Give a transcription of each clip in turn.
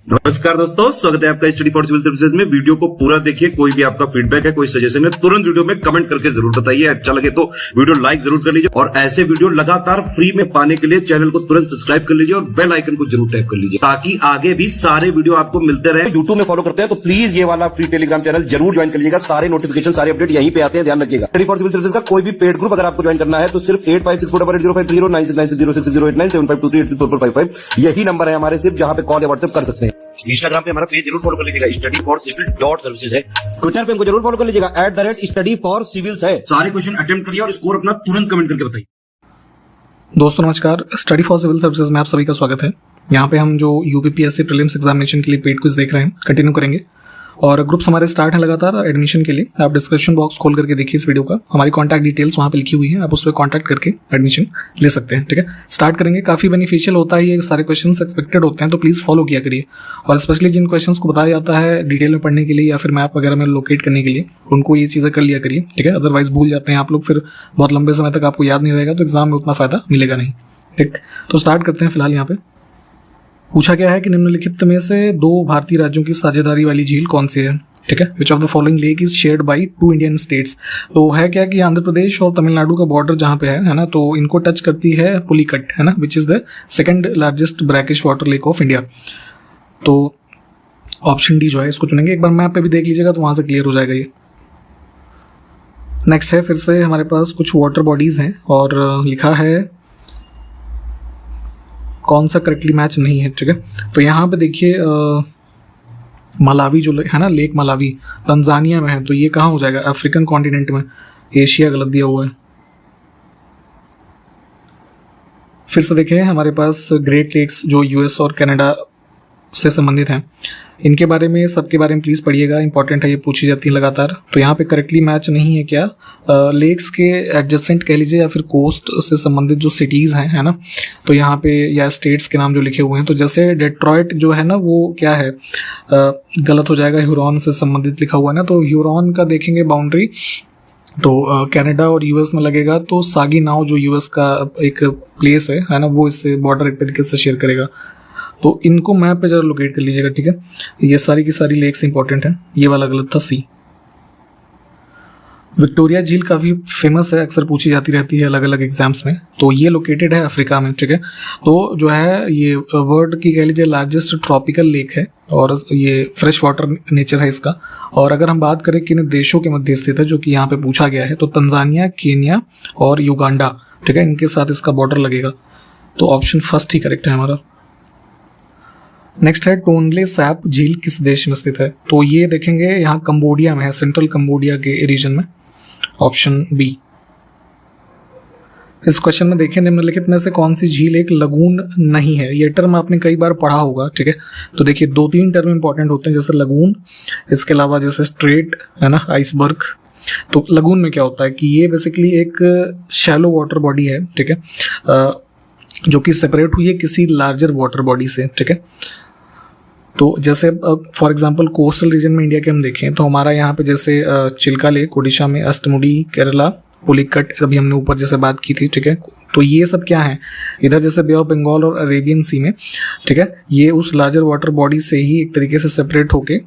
नमस्कार दोस्तों, स्वागत है आपका स्टडी फॉर सिविल सर्विसेज में। वीडियो को पूरा देखिए। कोई भी आपका फीडबैक है, कोई सजेशन है, तुरंत वीडियो में कमेंट करके जरूर बताइए। अच्छा लगे तो वीडियो लाइक जरूर कर लीजिए और ऐसे वीडियो लगातार फ्री में पाने के लिए चैनल को तुरंत सब्सक्राइब कर लीजिए और बेल आइकन को जरूर टैप कर लीजिए ताकि आगे भी सारे वीडियो आपको मिलते रहे। यूट्यूब में फॉलो करते हैं तो प्लीज ये वाला फ्री टेलीग्राम चैनल जरूर ज्वाइन कर लीजिएगा। सारे नोटिफिकेशन, सारे अपडेट यहीं पे आते हैं, ध्यान रखिएगा। स्टडी फॉर सिविल सर्विसेज का कोई भी पेड ग्रुप अगर आपको ज्वाइन करना है तो सिर्फ 85648056060609697523864455 यही नंबर है हमारे, सिर्फ जहां पे कॉल या व्हाट्सएप कर सकते हैं। इंस्टाग्राम पे हमारा पेज जरूर फॉलो कर लीजिएगा, स्टडी फॉर सिविल .सर्विसेज है। ट्विटर पे हमको जरूर फॉलो कर लीजिएगा, @study for civils है। सारे क्वेश्चन अटेम्प्ट करिए और स्कोर अपना तुरंत कमेंट करके बताइए। दोस्तों नमस्कार, स्टडी फॉर सिविल सर्विसेज में आप सभी का स्वागत है। यहाँ पे हम जो यूपीपीएससी प्रीलिम्स एग्जामिनेशन के लिए पेड क्विज देख रहे हैं, कंटिन्यू करेंगे और ग्रुप्स हमारे स्टार्ट हैं लगातार एडमिशन के लिए। आप डिस्क्रिप्शन बॉक्स खोल करके देखिए इस वीडियो का, हमारी कॉन्टैक्ट डिटेल्स वहाँ पे लिखी हुई है, आप उस पर कॉन्टैक्ट करके एडमिशन ले सकते हैं। ठीक है, स्टार्ट करेंगे। काफ़ी बेनिफिशियल होता है, ये सारे क्वेश्चंस एक्सपेक्टेड होते हैं, तो प्लीज़ फॉलो किया करिए। और स्पेशली जिन क्वेश्चंस को बताया जाता है डिटेल में पढ़ने के लिए या फिर मैप वगैरह में लोकेट करने के लिए, उनको ये चीज़ें कर लिया करिए। ठीक है, अदरवाइज भूल जाते हैं आप लोग, फिर बहुत लंबे समय तक आपको याद नहीं रहेगा, तो एग्जाम में उतना फ़ायदा मिलेगा नहीं। ठीक, तो स्टार्ट करते हैं। फिलहाल यहाँ पे पूछा गया है कि निम्नलिखित में से दो भारतीय राज्यों की साझेदारी वाली झील कौन सी है। ठीक है, which of the following lake is shared by 2 Indian states. तो है क्या कि आंध्र प्रदेश और तमिलनाडु का बॉर्डर जहाँ पे है ना, तो इनको टच करती है पुलिकट, है ना, which is the second largest brackish water lake of India. तो ऑप्शन डी जो है इसको चुनेंगे। एक बार मैप पे भी देख लीजिएगा तो वहां से क्लियर हो जाएगा ये। नेक्स्ट है, फिर से हमारे पास कुछ वाटर बॉडीज हैं और लिखा है कौन सा करेक्टली मैच नहीं है। ठीक है, तो यहाँ पे देखिए मलावी जो है ना, लेक मलावी तंजानिया में है, तो ये कहाँ हो जाएगा? अफ्रीकन कॉन्टिनेंट में, एशिया गलत दिया हुआ है। फिर से देखें हमारे पास ग्रेट लेक्स जो यूएस और कनाडा से संबंधित हैं, इनके बारे में, सबके बारे में प्लीज़ पढ़िएगा, इंपॉर्टेंट है, ये पूछी जाती है लगातार। तो यहाँ पे करेक्टली मैच नहीं है क्या? लेक्स के एडजेसेंट कह लीजिए या फिर कोस्ट से संबंधित जो सिटीज़ हैं, है ना, तो यहाँ पे या स्टेट्स के नाम जो लिखे हुए हैं, तो जैसे डेट्रॉइट जो है ना वो क्या है, गलत हो जाएगा, ह्यूरॉन से संबंधित लिखा हुआ है ना, तो ह्यूरॉन का देखेंगे बाउंड्री तो कनाडा और यूएस में लगेगा, तो सागी नाव जो यूएस का एक प्लेस है ना, वो इससे बॉर्डर एक तरीके से शेयर करेगा। तो इनको मैप पे जरा लोकेट कर लीजिएगा। ठीक है, ये सारी की सारी लेक्स इंपॉर्टेंट हैं, ये वाला गलत था, सी। विक्टोरिया झील काफ़ी फेमस है, अक्सर पूछी जाती रहती है अलग अलग एग्जाम्स में, तो ये लोकेटेड है अफ्रीका में। ठीक है, तो जो है ये वर्ल्ड की कह लीजिए लार्जेस्ट ट्रॉपिकल लेक है और ये फ्रेश वाटर नेचर है इसका। और अगर हम बात करें किन देशों के मध्य स्थित है, जो कि यहाँ पे पूछा गया है, तो तंजानिया, केन्या और युगांडा, ठीक है, इनके साथ इसका बॉर्डर लगेगा। तो ऑप्शन फर्स्ट ही करेक्ट है हमारा। नेक्स्ट है, टोनले सैप झील किस देश में स्थित है? तो ये देखेंगे यहाँ कंबोडिया में है, सेंट्रल कंबोडिया के रीजन में, ऑप्शन बी। इस क्वेश्चन में देखें निम्नलिखित में से कौन सी झील एक लगून नहीं है? ये टर्म आपने कई बार पढ़ा होगा। ठीक है, तो देखिए 2-3 टर्म इंपॉर्टेंट होते हैं, जैसे लगून, इसके अलावा जैसे स्ट्रेट, है ना, आइसबर्ग। तो लगून में क्या होता है कि ये बेसिकली एक शैलो वाटर बॉडी है, ठीक है, जो कि सेपरेट हुई है किसी लार्जर वाटर बॉडी से। ठीक है, तो जैसे फॉर एग्जांपल कोस्टल रीजन में इंडिया के हम देखें तो हमारा यहाँ पे जैसे चिल्का लेक ओडिशा में, अष्टमुडी केरला, पुलिकट अभी हमने ऊपर जैसे बात की थी। ठीक है, तो ये सब क्या है, इधर जैसे बे ऑफ बंगाल और अरेबियन सी में, ठीक है, ये उस लार्जर वाटर बॉडी से ही एक तरीके से सेपरेट होके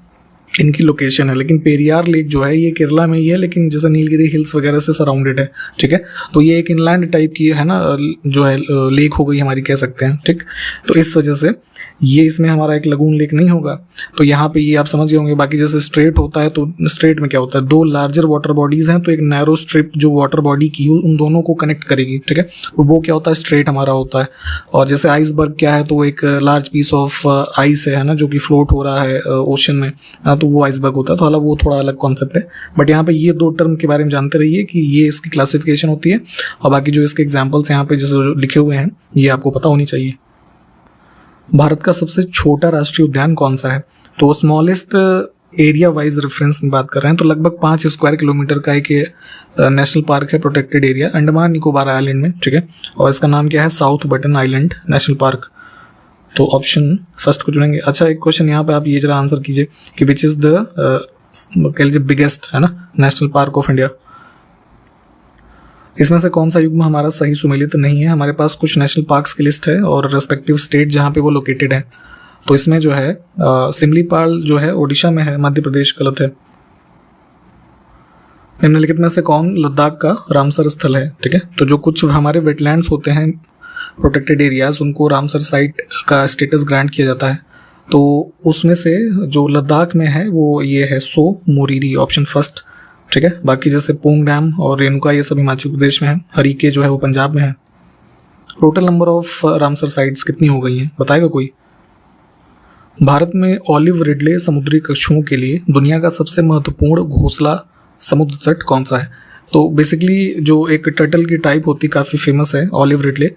इनकी लोकेशन है। लेकिन पेरियार लेक जो है ये केरला में ही है, लेकिन जैसे नीलगिरी हिल्स वगैरह से सराउंडेड है। ठीक है, तो ये एक इनलैंड टाइप की है ना, जो है लेक हो गई हमारी, कह सकते हैं। ठीक, तो इस वजह से ये इसमें हमारा एक लगून लेक नहीं होगा। तो यहाँ पे ये आप समझ गए होंगे। बाकी जैसे स्ट्रेट होता है, तो स्ट्रेट में क्या होता है, दो लार्जर वाटर बॉडीज हैं, तो एक नैरो स्ट्रिप जो वाटर बॉडी की उन दोनों को कनेक्ट करेगी। ठीक है, तो वो क्या होता है, स्ट्रेट हमारा होता है। और जैसे आइसबर्ग क्या है, तो वो एक लार्ज पीस ऑफ आइस है ना, जो कि फ्लोट हो रहा है ओशन में, तो वो आइसबर्ग होता है। तो हालांकि वो थोड़ा अलग कॉन्सेप्ट है, बट यहाँ पे ये 2 टर्म के बारे में जानते रहिए कि ये इसकी क्लासिफिकेशन होती है, और बाकी जो इसके एग्जाम्पल्स यहाँ पे जैसे लिखे हुए हैं ये आपको पता होनी चाहिए। भारत का सबसे छोटा राष्ट्रीय उद्यान कौन सा है? तो स्मॉलेस्ट एरिया वाइज रेफरेंस में बात कर रहे हैं, तो लगभग 5 स्क्वायर किलोमीटर का एक नेशनल पार्क है, protected area, Andaman Nicobar island में। ठीक है, और इसका नाम क्या है, south button island national park. तो ऑप्शन फर्स्ट को चुनेंगे। अच्छा, एक क्वेश्चन यहाँ पे आप ये जरा आंसर कीजिए कि विच इज द कह लीजिए बिगेस्ट, है ना, नेशनल पार्क ऑफ इंडिया। इसमें से कौन सा युग्म हमारा सही सुमेलित नहीं है? हमारे पास कुछ नेशनल पार्क्स की लिस्ट है और रेस्पेक्टिव स्टेट जहाँ पे वो लोकेटेड है। तो इसमें जो है सिमलीपाल जो है ओडिशा में है, मध्य प्रदेश गलत है। निम्नलिखित में से कौन लद्दाख का रामसर स्थल है? ठीक है, तो जो कुछ हमारे वेटलैंड्स होते हैं प्रोटेक्टेड एरियाज, उनको रामसर साइट का स्टेटस ग्रांट किया जाता है। तो उसमें से जो लद्दाख में है वो ये है सो मोरीरी, ऑप्शन फर्स्ट। ठीक है, बाकी जैसे पोंग डैम और रेणुका ये सब हिमाचल प्रदेश में है, हरीके जो है वो पंजाब में है। Total number of Ramsar sites कितनी हो गई हैं बताएगा कोई? भारत में ऑलिव रिडले समुद्री कछुओं के लिए दुनिया का सबसे महत्वपूर्ण घोंसला समुद्र तट कौन सा है? तो बेसिकली जो एक टर्टल की टाइप होती काफ़ी फेमस है ऑलिव रिडले,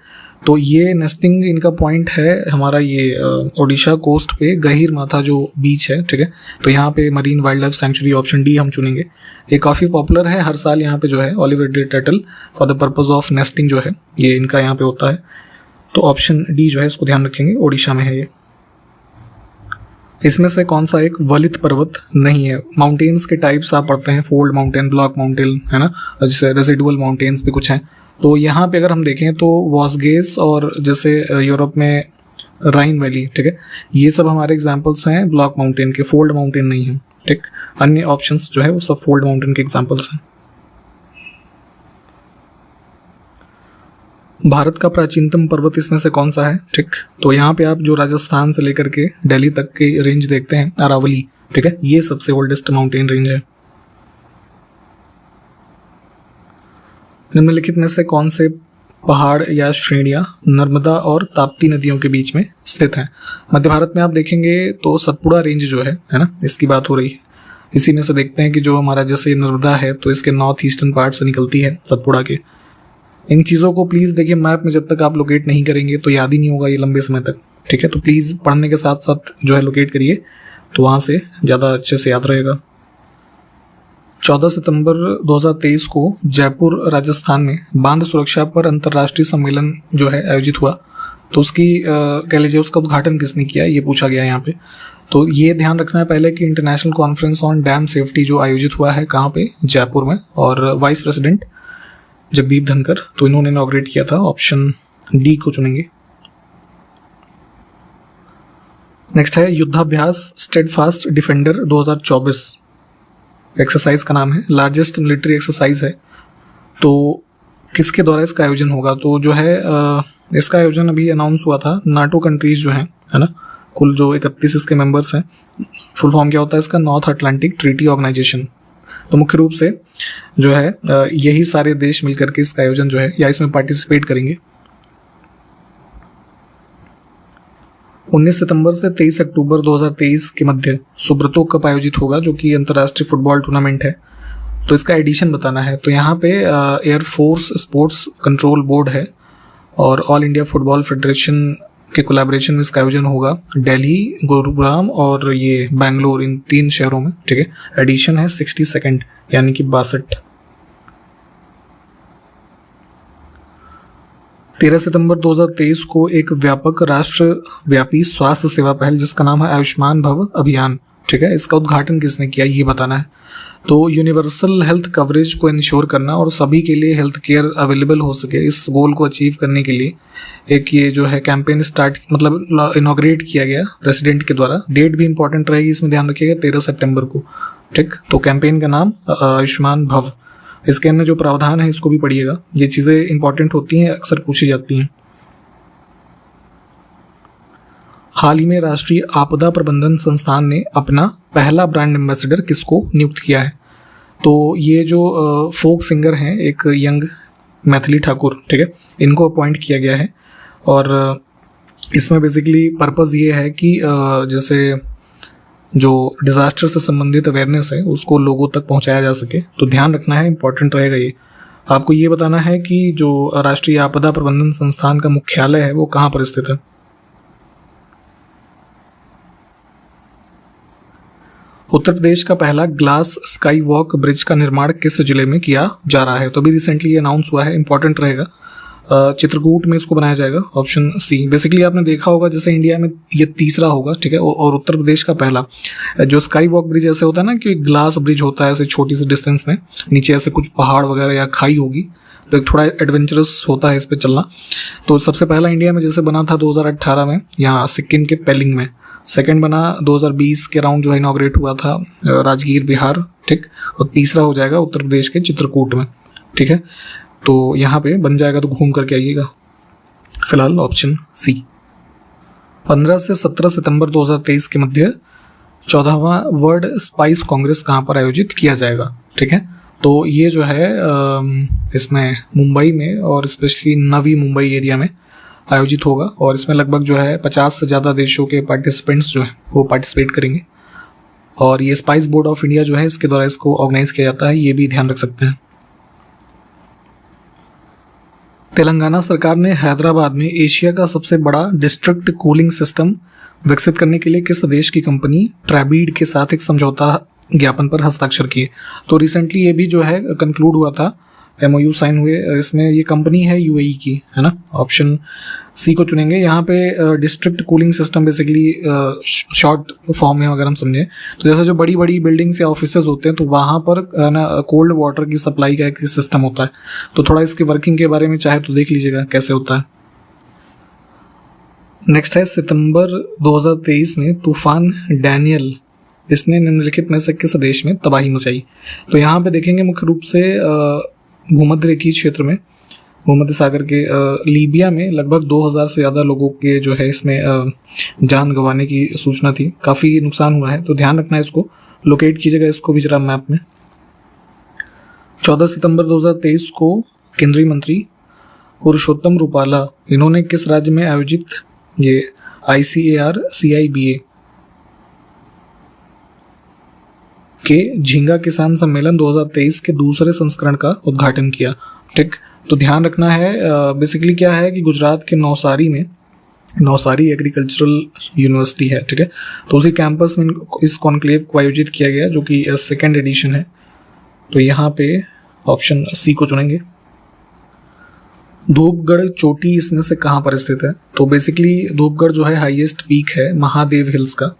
तो ये नेस्टिंग इनका पॉइंट है हमारा ये ओडिशा कोस्ट पे गहीर माथा जो बीच है। ठीक है, तो यहाँ पे marine wild life sanctuary, option D हम चुनेंगे। ये काफ़ी पॉपुलर है, हर साल यहाँ पे जो है olive Ridley turtle for the purpose of nesting जो है ये इनका यहाँ पे होता है। तो ऑप्शन डी जो है इसको ध्यान रखेंगे, ओडिशा में है ये। इसमें से कौन सा एक वलित पर्वत नहीं है? माउंटेन्स के टाइप्स आप पढ़ते हैं, फोल्ड माउंटेन, ब्लॉक माउंटेन, है ना, जैसे रेसिडुअल माउंटेन्स भी कुछ हैं। तो यहाँ पे अगर हम देखें तो वॉसगेस और जैसे यूरोप में राइन वैली, ठीक है, ये सब हमारे एग्जांपल्स हैं ब्लॉक माउंटेन के, फोल्ड माउंटेन नहीं है। ठीक, अन्य ऑप्शंस जो है वो सब फोल्ड माउंटेन के एग्जांपल्स हैं। भारत का प्राचीनतम पर्वत इसमें से कौन सा है? ठीक, तो यहाँ पे आप जो राजस्थान से लेकर के दिल्ली तक की रेंज देखते हैं अरावली, ठीक है, ये सबसे ओल्डेस्ट माउंटेन रेंज है। निम्नलिखित में से कौन से पहाड़ या श्रेणियां नर्मदा और ताप्ती नदियों के बीच में स्थित हैं? मध्य भारत में आप देखेंगे तो सतपुड़ा रेंज जो है ना, इसकी बात हो रही है। इसी में से देखते हैं कि जो हमारा जैसे नर्मदा है तो इसके नॉर्थ ईस्टर्न पार्ट से निकलती है सतपुड़ा के। इन चीज़ों को प्लीज़ देखिए, मैप में जब तक आप लोकेट नहीं करेंगे तो याद ही नहीं होगा ये लंबे समय तक। ठीक है, तो प्लीज़ पढ़ने के साथ साथ जो है लोकेट करिए, तो वहाँ से ज़्यादा अच्छे से याद रहेगा। 14 सितंबर 2023 को जयपुर राजस्थान में बांध सुरक्षा पर अंतर्राष्ट्रीय सम्मेलन जो है आयोजित हुआ, तो उसकी कह लीजिए उसका उद्घाटन किसने किया, ये पूछा गया यहाँ पे। तो ये ध्यान रखना है पहले कि international conference on dam safety जो आयोजित हुआ है कहाँ पे, जयपुर में, और वाइस प्रेसिडेंट जगदीप धनकर, तो इन्होंने इनॉग्रेट किया था। ऑप्शन डी को चुनेंगे। नेक्स्ट है युद्धाभ्यास स्टेडफास्ट डिफेंडर 2024, एक्सरसाइज का नाम है, लार्जेस्ट मिलिट्री एक्सरसाइज है। तो किसके द्वारा इसका आयोजन होगा? तो जो है इसका आयोजन अभी अनाउंस हुआ था, नाटो कंट्रीज जो है ना, कुल जो 31 इसके मेंबर्स हैं। फुल फॉर्म क्या होता है इसका? North Atlantic Treaty Organization. तो मुख्य रूप से जो है यही सारे देश मिलकर के इसका आयोजन जो है या इसमें पार्टिसिपेट करेंगे। 19 सितंबर से 23 अक्टूबर 2023 के मध्य सुब्रतो कप आयोजित होगा, जो कि अंतर्राष्ट्रीय फुटबॉल टूर्नामेंट है। तो इसका एडिशन बताना है। तो यहाँ पे एयरफोर्स स्पोर्ट्स कंट्रोल बोर्ड है और ऑल इंडिया फुटबॉल फेडरेशन के कोलैबोरेशन में इसका आयोजन होगा। दिल्ली, गुरुग्राम और ये बेंगलोर, इन 3 शहरों में। ठीक है, एडिशन है 62nd यानी कि 62। 13 सितंबर 2023 को एक व्यापक राष्ट्रव्यापी स्वास्थ्य सेवा पहल जिसका नाम है आयुष्मान भव अभियान, ठीक है, इसका उद्घाटन किसने किया ये बताना है। तो यूनिवर्सल हेल्थ कवरेज को इंश्योर करना और सभी के लिए हेल्थ केयर अवेलेबल हो सके, इस गोल को अचीव करने के लिए एक ये जो है कैंपेन स्टार्ट मतलब इनॉग्रेट किया गया प्रेसिडेंट के द्वारा। डेट भी इंपॉर्टेंट रहेगी, इसमें ध्यान रखिएगा 13 सितंबर को। ठीक, तो कैंपेन का नाम आयुष्मान भव। इसके अंदर जो प्रावधान है इसको भी पढ़िएगा, ये चीज़ें इंपॉर्टेंट होती हैं, अक्सर पूछी जाती हैं। हाल ही में राष्ट्रीय आपदा प्रबंधन संस्थान ने अपना पहला ब्रांड एम्बेसडर किसको नियुक्त किया है? तो ये जो फोक सिंगर हैं, एक यंग मैथिली ठाकुर, ठीक है, इनको अपॉइंट किया गया है। और इसमें बेसिकली पर्पज़ ये है कि जैसे जो डिज़ास्टर से संबंधित अवेयरनेस है उसको लोगों तक पहुंचाया जा सके। तो ध्यान रखना है, इंपॉर्टेंट रहेगा ये। आपको ये बताना है कि जो राष्ट्रीय आपदा प्रबंधन संस्थान का मुख्यालय है वो कहाँ पर स्थित है। उत्तर प्रदेश का पहला ग्लास स्काई वॉक ब्रिज का निर्माण किस जिले में किया जा रहा है? तो अभी रिसेंटली अनाउंस हुआ है, इंपॉर्टेंट रहेगा। चित्रकूट में इसको बनाया जाएगा, ऑप्शन सी। बेसिकली आपने देखा होगा जैसे इंडिया में ये तीसरा होगा, ठीक है, और उत्तर प्रदेश का पहला। जो स्काई वॉक ब्रिज ऐसे होता है ना कि ग्लास ब्रिज होता है ऐसे छोटी सी डिस्टेंस में, नीचे ऐसे कुछ पहाड़ वगैरह या खाई होगी, तो एक थोड़ा एडवेंचरस होता है इस पर चलना। तो सबसे पहला इंडिया में जैसे बना था 2018 में यहाँ सिक्किम के पेलिंग में, सेकंड बना 2020 के राउंड जो है इनॉग्रेट हुआ था राजगीर बिहार, ठीक। और तीसरा हो जाएगा उत्तर प्रदेश के चित्रकूट में, ठीक है। तो यहाँ पे बन जाएगा, तो घूम करके आइएगा। फिलहाल ऑप्शन सी। 15 से 17 सितंबर 2023 के मध्य 14वां वर्ल्ड स्पाइस कांग्रेस कहाँ पर आयोजित किया जाएगा, ठीक है। तो ये जो है इसमें मुंबई में और स्पेशली नवी मुंबई एरिया में आयोजित होगा, और इसमें लगभग जो है 50 से ज़्यादा देशों के पार्टिसिपेंट्स जो हैं वो पार्टिसिपेट करेंगे। और ये स्पाइस बोर्ड ऑफ इंडिया जो है इसके द्वारा इसको ऑर्गेनाइज किया जाता है, ये भी ध्यान रख सकते हैं। तेलंगाना सरकार ने हैदराबाद में एशिया का सबसे बड़ा डिस्ट्रिक्ट कूलिंग सिस्टम विकसित करने के लिए किस देश की कंपनी ट्राबीड के साथ एक समझौता ज्ञापन पर हस्ताक्षर किए। तो रिसेंटली ये भी जो है कंक्लूड हुआ था, MOU साइन हुए। इसमें ये कंपनी है UAE की, है ना। ऑप्शन सी को चुनेंगे। यहाँ पे district cooling system basically short form में अगर हम समझें तो जैसे जो बड़ी बड़ी बिल्डिंग्स या ऑफिसेज होते हैं तो वहाँ पर ना कोल्ड वाटर की सप्लाई का एक सिस्टम होता है। तो थोड़ा इसकी वर्किंग के बारे में चाहे तो देख लीजिएगा कैसे होता है। नेक्स्ट है सितंबर 2023 में तूफान डैनियल इसने निम्नलिखित में से किस देश में तबाही मचाई। तो यहाँ पे देखेंगे मुख्य रूप से भूमध्य रेखीय क्षेत्र में, भूमध्य सागर के लीबिया में लगभग 2000 से ज़्यादा लोगों के जो है इसमें जान गंवाने की सूचना थी। काफ़ी नुकसान हुआ है, तो ध्यान रखना है, इसको लोकेट कीजिएगा इसको भी जरा मैप में। 14 सितंबर 2023 को केंद्रीय मंत्री पुरुषोत्तम रूपाला इन्होंने किस राज्य में आयोजित ये ICAR CIBA के झींगा किसान सम्मेलन 2023 के दूसरे संस्करण का उद्घाटन किया, ठीक। तो ध्यान रखना है बेसिकली क्या है कि गुजरात के नवसारी में नवसारी एग्रीकल्चरल यूनिवर्सिटी है, ठीक है। तो उसी कैंपस में इस कॉन्क्लेव को आयोजित किया गया जो कि सेकेंड एडिशन है। तो यहाँ पे ऑप्शन सी को चुनेंगे। धूपगढ़ चोटी इसमें से कहाँ पर स्थित है। तो बेसिकली धूपगढ़ जो है हाईएस्ट पीक है महादेव हिल्स का,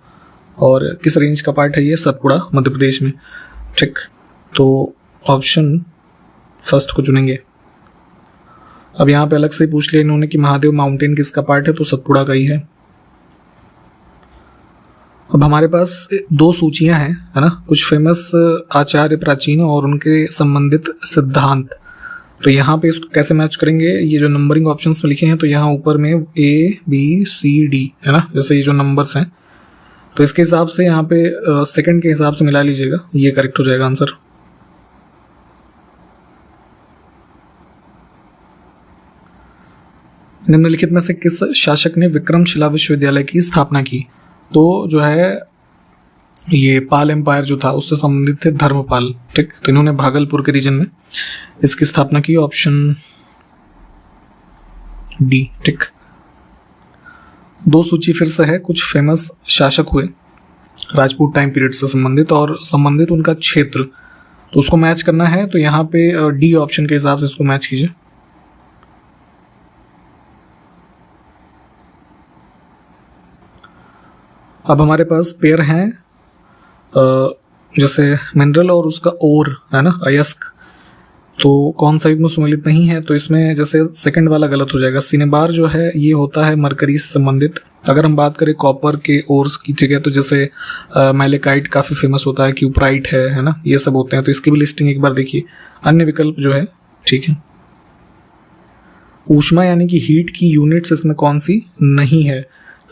और किस रेंज का पार्ट है ये, सतपुड़ा मध्य प्रदेश में, ठीक। तो ऑप्शन फर्स्ट को चुनेंगे। अब यहाँ पे अलग से पूछ लिया इन्होंने कि महादेव माउंटेन किसका पार्ट है, तो सतपुड़ा का ही है। अब हमारे पास दो सूचियां हैं, है ना, कुछ फेमस आचार्य प्राचीन और उनके संबंधित सिद्धांत। तो यहाँ पे इसको कैसे मैच करेंगे, ये जो नंबरिंग ऑप्शंस में लिखे हैं तो यहाँ ऊपर में ABCD है ना, जैसे ये जो नंबर्स हैं, तो इसके हिसाब से यहाँ पे सेकंड के हिसाब से मिला लीजिएगा, ये करेक्ट हो जाएगा आंसर। निम्नलिखित में से किस शासक ने विक्रमशिला विश्वविद्यालय की स्थापना की। तो जो है ये पाल एम्पायर जो था उससे संबंधित थे धर्मपाल, ठीक। तो इन्होंने भागलपुर के रीजन में इसकी स्थापना की, ऑप्शन डी, ठीक। दो सूची फिर से है, कुछ फेमस शासक हुए राजपूत टाइम पीरियड से संबंधित और संबंधित उनका क्षेत्र, तो उसको मैच करना है। तो यहाँ पे डी ऑप्शन के हिसाब से इसको मैच कीजिए। अब हमारे पास पेयर हैं जैसे मिनरल और उसका ओर है ना, अयस्क। तो कौन सा युग्म सुमेलित नहीं है, तो इसमें जैसे सेकंड वाला गलत हो जाएगा। सिनेबार जो है ये होता है मरकरी से संबंधित। अगर हम बात करें कॉपर के ओर्स की, ठीक है, तो जैसे मैलेकाइट काफ़ी फेमस होता है, क्यूपराइट है ना, ये सब होते हैं। तो इसकी भी लिस्टिंग एक बार देखिए। अन्य विकल्प जो है ठीक है। ऊष्मा यानी कि हीट की यूनिट्स इसमें कौन सी नहीं है,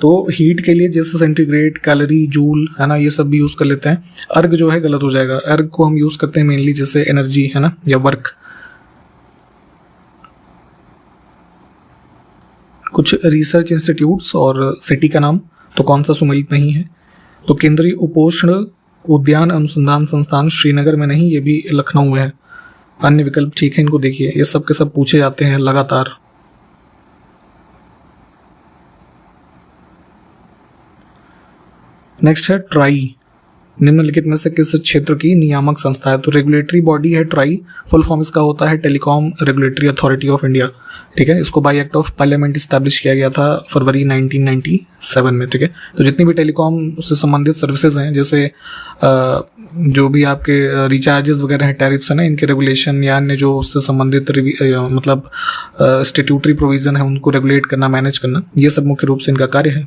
तो हीट के लिए जैसे सेंटीग्रेड, कैलोरी, जूल है ना, ये सब भी यूज़ कर लेते हैं। अर्ग जो है गलत हो जाएगा। अर्ग को हम यूज़ करते हैं मेनली जैसे एनर्जी है ना, या वर्क। कुछ रिसर्च इंस्टीट्यूट्स और सिटी का नाम, तो कौन सा सुमेलित नहीं है, तो केंद्रीय उपोष्ण उद्यान अनुसंधान संस्थान श्रीनगर में नहीं, ये भी लखनऊ में है। अन्य विकल्प ठीक है, इनको देखिए, ये सब के सब पूछे जाते हैं लगातार। नेक्स्ट है ट्राई, निम्नलिखित में से किस क्षेत्र की नियामक संस्था है। तो रेगुलेटरी बॉडी है ट्राई, फुल फॉर्म इसका होता है telecom regulatory authority of India, ठीक है। इसको bye act of parliament establish किया गया था फरवरी 1997 में, ठीक है। तो जितनी भी टेलीकॉम से संबंधित सर्विसेज हैं, जैसे जो भी आपके रिचार्जेस वगैरह हैं, टैरिफ्स है ना, इनके रेगुलेशन या अन्य जो उससे संबंधित मतलब स्टैट्यूटरी प्रोविजन है, उनको रेगुलेट करना, मैनेज करना, ये सब मुख्य रूप से इनका कार्य है।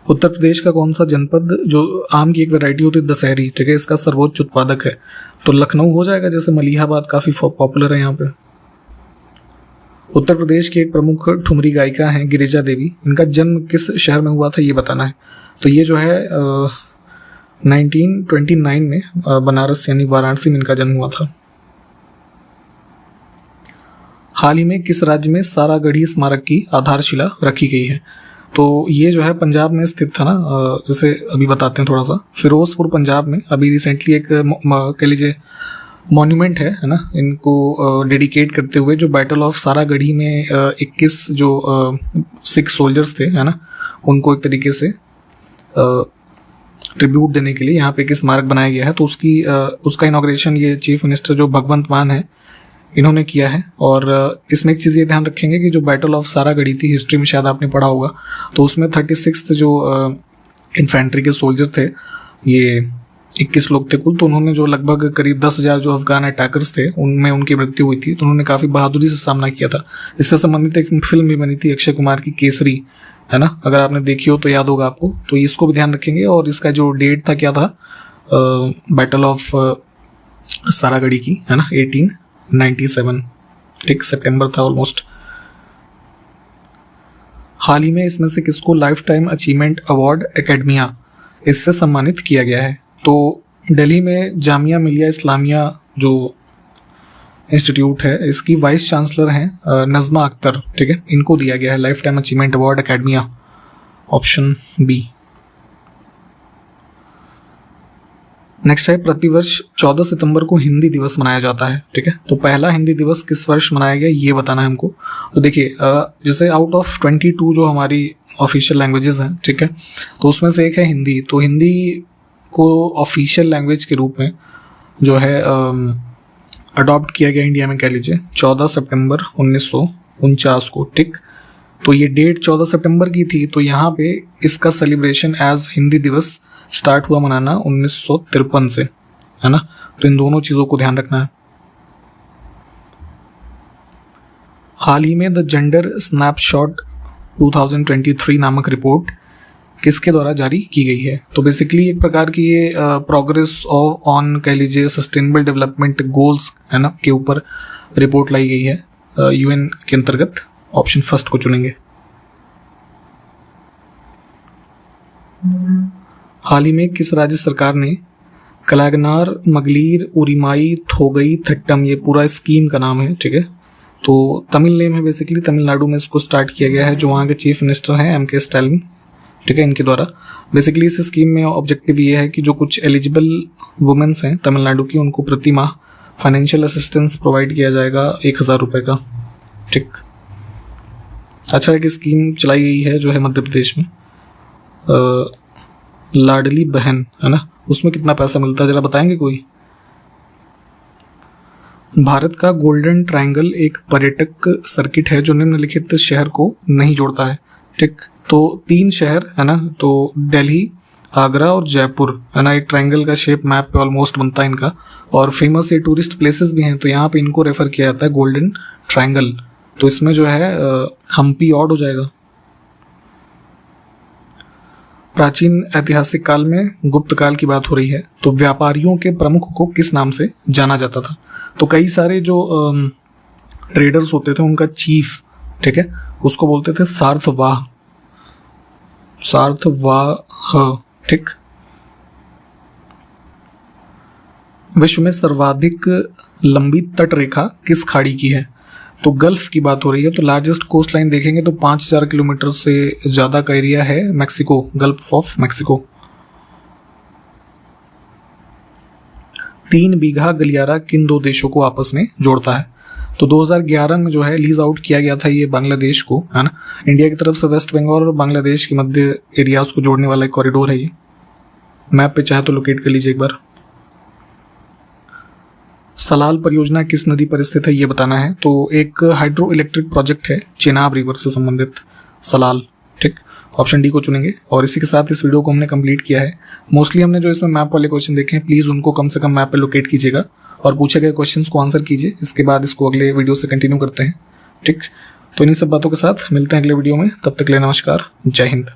उत्तर प्रदेश का कौन सा जनपद जो आम की एक वैरायटी होती है दशहरी, ठीक है, इसका सर्वोच्च उत्पादक है? तो लखनऊ हो जाएगा, जैसे मलिहाबाद काफ़ी पॉपुलर है यहाँ पे। उत्तर प्रदेश की एक प्रमुख ठुमरी गायिका हैं गिरिजा देवी, इनका जन्म किस शहर में हुआ था ये बताना है। तो ये जो है 1929 में बनारस यानी वाराणसी में इनका जन्म हुआ था। हाल ही में किस राज्य में सारागढ़ी स्मारक की आधारशिला रखी गई है? तो ये जो है पंजाब में स्थित था ना, जैसे अभी बताते हैं थोड़ा सा। फिरोजपुर पंजाब में अभी रिसेंटली एक कह लीजिए मॉन्यूमेंट है ना, इनको डेडिकेट करते हुए, जो बैटल ऑफ सारागढ़ी में 21 जो सिख सोल्जर्स थे है ना, उनको एक तरीके से ट्रिब्यूट देने के लिए यहाँ पे एक स्मारक बनाया गया है। तो उसका इनॉग्रेशन ये चीफ मिनिस्टर जो भगवंत मान है इन्होंने किया है। और इसमें एक चीज़ ये ध्यान रखेंगे कि जो बैटल ऑफ सारागढ़ी थी, हिस्ट्री में शायद आपने पढ़ा होगा, तो उसमें 36 जो इन्फेंट्री के सोल्जर थे, ये 21 लोग थे कुल, तो उन्होंने जो लगभग करीब 10,000 जो अफगान अटैकर्स थे उनमें उनकी मृत्यु हुई थी। तो उन्होंने काफ़ी बहादुरी से सामना किया था। इससे संबंधित एक फिल्म भी बनी थी अक्षय कुमार की, केसरी, है ना, अगर आपने देखी हो तो याद होगा आपको। तो इसको भी ध्यान रखेंगे। और इसका जो डेट था क्या था, बैटल ऑफ सारागढ़ी की, है ना, 1897, ठीक, सितंबर था ऑलमोस्ट। हाल ही में इसमें से किसको life time achievement award academia इससे सम्मानित किया गया है? तो दिल्ली में जामिया मिलिया इस्लामिया जो इंस्टीट्यूट है, इसकी वाइस चांसलर हैं नज़मा अख्तर, ठीक है, इनको दिया गया है lifetime achievement award academia, option B. Next है, प्रतिवर्ष 14 सितंबर को हिंदी दिवस मनाया जाता है, ठीक है। तो पहला हिंदी दिवस किस वर्ष मनाया गया ये बताना है हमको। तो देखिए जैसे आउट ऑफ 22 जो हमारी ऑफिशियल लैंग्वेजेस हैं, ठीक है, तो उसमें से एक है हिंदी। तो हिंदी को ऑफिशियल लैंग्वेज के रूप में जो है अडॉप्ट किया गया इंडिया में, कह लीजिए 14 सितंबर 1949 को, ठीक। तो ये डेट 14 सितंबर की थी। तो यहाँ पे इसका सेलिब्रेशन एज हिंदी दिवस स्टार्ट हुआ मनाना 1953 से, है ना। तो इन दोनों चीज़ों को ध्यान रखना है। हाल ही में द जेंडर स्नैपशॉट 2023 नामक रिपोर्ट किसके द्वारा जारी की गई है? तो बेसिकली एक प्रकार की ये प्रोग्रेस ऑन कह लीजिए सस्टेनेबल डेवलपमेंट गोल्स, है ना, के ऊपर रिपोर्ट लाई गई है यूएन के अंतर्गत। ऑप्शन फर्स्ट को चुनेंगे। हाल ही में किस राज्य सरकार ने कलागनार मगलीर उरिमाई थोगई थट्टम, ये पूरा स्कीम का नाम है, ठीक है। तो तमिल नेम है, बेसिकली तमिलनाडु में इसको स्टार्ट किया गया है, जो वहाँ के चीफ मिनिस्टर हैं एम के स्टालिन, ठीक है, इनके द्वारा। बेसिकली इस स्कीम में ऑब्जेक्टिव ये है कि जो कुछ एलिजिबल वुमेन्स हैं तमिलनाडु की, उनको प्रति माह फाइनेंशियल असिस्टेंस प्रोवाइड किया जाएगा 1,000 रुपये का, ठीक। अच्छा, एक स्कीम चलाई गई है जो है मध्य प्रदेश में, लाडली बहन, है ना, उसमें कितना पैसा मिलता है जरा बताएंगे कोई? भारत का गोल्डन ट्रायंगल एक पर्यटक सर्किट है जो निम्नलिखित शहर को नहीं जोड़ता है, ठीक। तो 3 शहर, है ना, तो दिल्ली, आगरा और जयपुर, है ना, एक ट्रायंगल का शेप मैप पे ऑलमोस्ट बनता है इनका। और फेमस ये टूरिस्ट प्लेसेस भी हैं, तो यहाँ पे इनको रेफर किया जाता है गोल्डन ट्रायंगल। तो इसमें जो है हम्पी ऑड हो जाएगा। प्राचीन ऐतिहासिक काल में गुप्त काल की बात हो रही है, तो व्यापारियों के प्रमुख को किस नाम से जाना जाता था? तो कई सारे जो ट्रेडर्स होते थे उनका चीफ, ठीक है, उसको बोलते थे सार्थवाह, सार्थवाह, ठीक। विश्व में सर्वाधिक लंबी तट रेखा किस खाड़ी की है? तो गल्फ की बात हो रही है। तो लार्जेस्ट कोस्ट लाइन देखेंगे तो 5,000 किलोमीटर से ज़्यादा का एरिया है मैक्सिको, गल्फ ऑफ मैक्सिको। 3 बीघा गलियारा किन 2 देशों को आपस में जोड़ता है? तो 2011 में जो है लीज आउट किया गया था ये बांग्लादेश को, है ना। इंडिया की तरफ से वेस्ट बंगाल और बांग्लादेश के मध्य एरियाज को जोड़ने वाला एक कॉरिडोर है ये। मैप पे चाहे तो लोकेट कर लीजिए एक बार। सलाल परियोजना किस नदी पर स्थित है ये बताना है। तो एक हाइड्रो इलेक्ट्रिक प्रोजेक्ट है चेनाब रिवर से संबंधित, सलाल, ठीक। ऑप्शन डी को चुनेंगे। और इसी के साथ इस वीडियो को हमने कंप्लीट किया है। मोस्टली हमने जो इसमें मैप वाले क्वेश्चन देखे हैं, प्लीज़ उनको कम से कम मैप पे लोकेट कीजिएगा और पूछे गए क्वेश्चंस को आंसर कीजिए। इसके बाद इसको अगले वीडियो से कंटिन्यू करते हैं, ठीक। तो इन्हीं सब बातों के साथ मिलते हैं अगले वीडियो में। तब तक के लिए नमस्कार, जय हिंद।